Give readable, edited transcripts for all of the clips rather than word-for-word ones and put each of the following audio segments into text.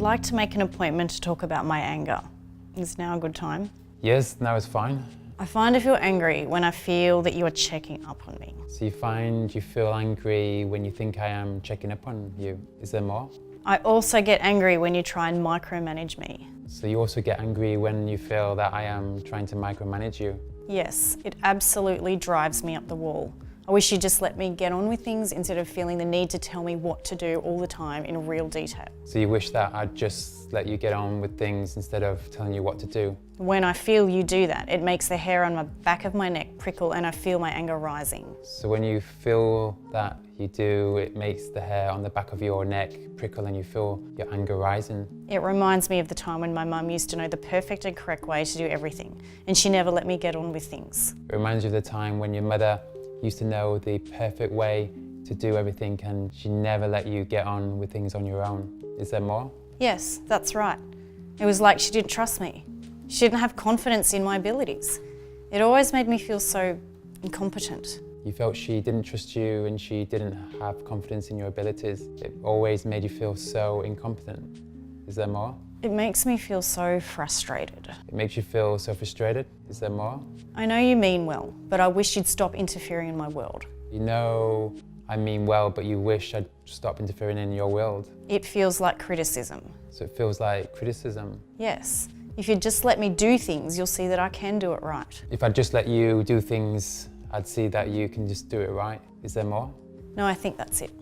I'd like to make an appointment to talk about my anger. Is now a good time? Yes, now it's fine. I find I feel angry when I feel that you are checking up on me. So you feel angry when you think I am checking up on you. Is there more? I also get angry when you try and micromanage me. So you also get angry when you feel that I am trying to micromanage you. Yes, it absolutely drives me up the wall. I wish you'd just let me get on with things instead of feeling the need to tell me what to do all the time in real detail. So you wish that I'd just let you get on with things instead of telling you what to do? When I feel you do that, it makes the hair on the back of my neck prickle and I feel my anger rising. So when you feel that you do, it makes the hair on the back of your neck prickle and you feel your anger rising? It reminds me of the time when my mum used to know the perfect and correct way to do everything, and she never let me get on with things. It reminds you of the time when your mother used to know the perfect way to do everything and she never let you get on with things on your own. Is there more? Yes, that's right. It was like she didn't trust me. She didn't have confidence in my abilities. It always made me feel so incompetent. You felt she didn't trust you and she didn't have confidence in your abilities. It always made you feel so incompetent. Is there more? It makes me feel so frustrated. It makes you feel so frustrated. Is there more? I know you mean well, but I wish you'd stop interfering in my world. You know I mean well, but you wish I'd stop interfering in your world. It feels like criticism. So it feels like criticism? Yes. If you'd just let me do things, you'll see that I can do it right. If I'd just let you do things, I'd see that you can just do it right. Is there more? No, I think that's it.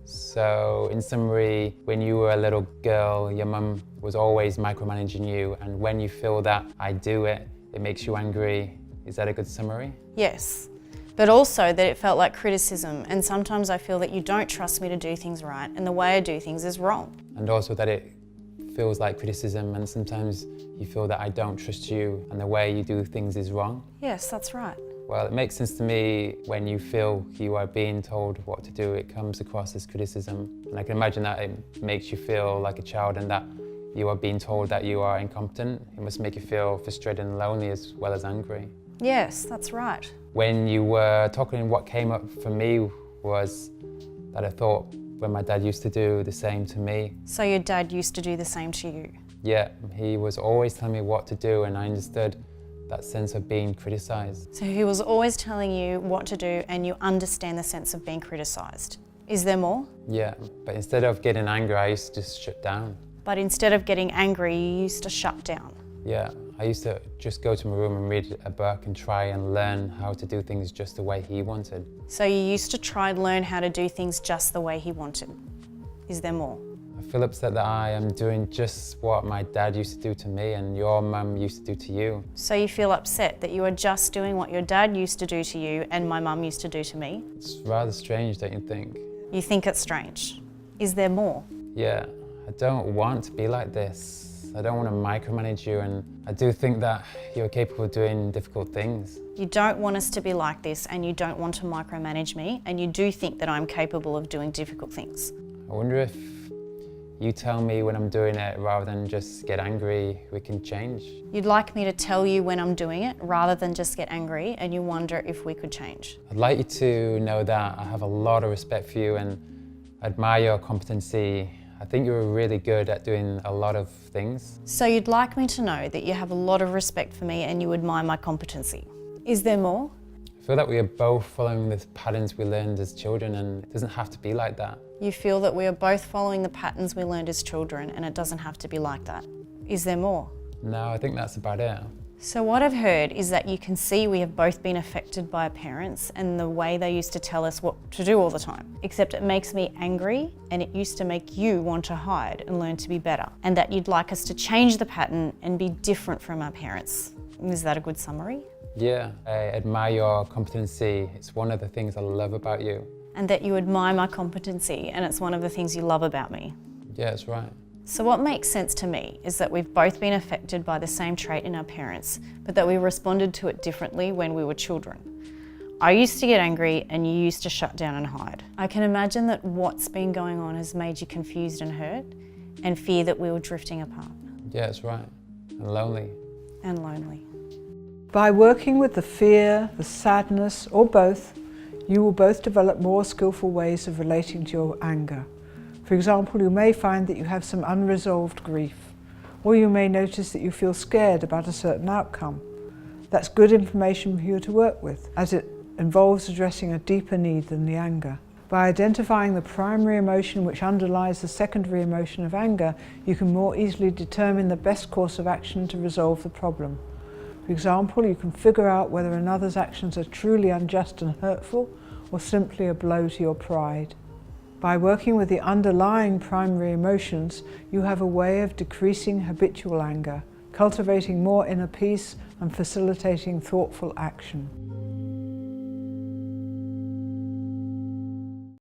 So, in summary, when you were a little girl, your mum was always micromanaging you, and when you feel that I do it, it makes you angry. Is that a good summary? Yes, but also that it felt like criticism, and sometimes I feel that you don't trust me to do things right, and the way I do things is wrong. And also that it feels like criticism, and sometimes you feel that I don't trust you, and the way you do things is wrong. Yes, that's right. Well, it makes sense to me when you feel you are being told what to do, it comes across as criticism. And I can imagine that it makes you feel like a child and that you are being told that you are incompetent. It must make you feel frustrated and lonely as well as angry. Yes, that's right. When you were talking, what came up for me was that I thought when my dad used to do the same to me. So your dad used to do the same to you? Yeah, he was always telling me what to do and I understood that sense of being criticised. So he was always telling you what to do and you understand the sense of being criticised. Is there more? Yeah, but instead of getting angry, I used to just shut down. But instead of getting angry, you used to shut down. Yeah, I used to just go to my room and read a book and try and learn how to do things just the way he wanted. So you used to try and learn how to do things just the way he wanted. Is there more? I feel upset that I am doing just what my dad used to do to me and your mum used to do to you. So you feel upset that you are just doing what your dad used to do to you and my mum used to do to me? It's rather strange, don't you think? You think it's strange. Is there more? Yeah, I don't want to be like this. I don't want to micromanage you, and I do think that you're capable of doing difficult things. You don't want us to be like this and you don't want to micromanage me, and you do think that I'm capable of doing difficult things. I wonder if you tell me when I'm doing it rather than just get angry, we can change. You'd like me to tell you when I'm doing it rather than just get angry, and you wonder if we could change. I'd like you to know that I have a lot of respect for you and admire your competency. I think you're really good at doing a lot of things. So you'd like me to know that you have a lot of respect for me and you admire my competency. Is there more? I feel that we are both following the patterns we learned as children, and it doesn't have to be like that. You feel that we are both following the patterns we learned as children and it doesn't have to be like that. Is there more? No, I think that's about it. So what I've heard is that you can see we have both been affected by our parents and the way they used to tell us what to do all the time. Except it makes me angry and it used to make you want to hide and learn to be better. And that you'd like us to change the pattern and be different from our parents. Is that a good summary? Yeah, I admire your competency. It's one of the things I love about you. And that you admire my competency and it's one of the things you love about me. Yeah, that's right. So what makes sense to me is that we've both been affected by the same trait in our parents, but that we responded to it differently when we were children. I used to get angry and you used to shut down and hide. I can imagine that what's been going on has made you confused and hurt and fear that we were drifting apart. Yeah, that's right. And lonely. And lonely. By working with the fear, the sadness, or both, you will both develop more skillful ways of relating to your anger. For example, you may find that you have some unresolved grief, or you may notice that you feel scared about a certain outcome. That's good information for you to work with, as it involves addressing a deeper need than the anger. By identifying the primary emotion which underlies the secondary emotion of anger, you can more easily determine the best course of action to resolve the problem. For example, you can figure out whether another's actions are truly unjust and hurtful, or simply a blow to your pride. By working with the underlying primary emotions, you have a way of decreasing habitual anger, cultivating more inner peace, and facilitating thoughtful action.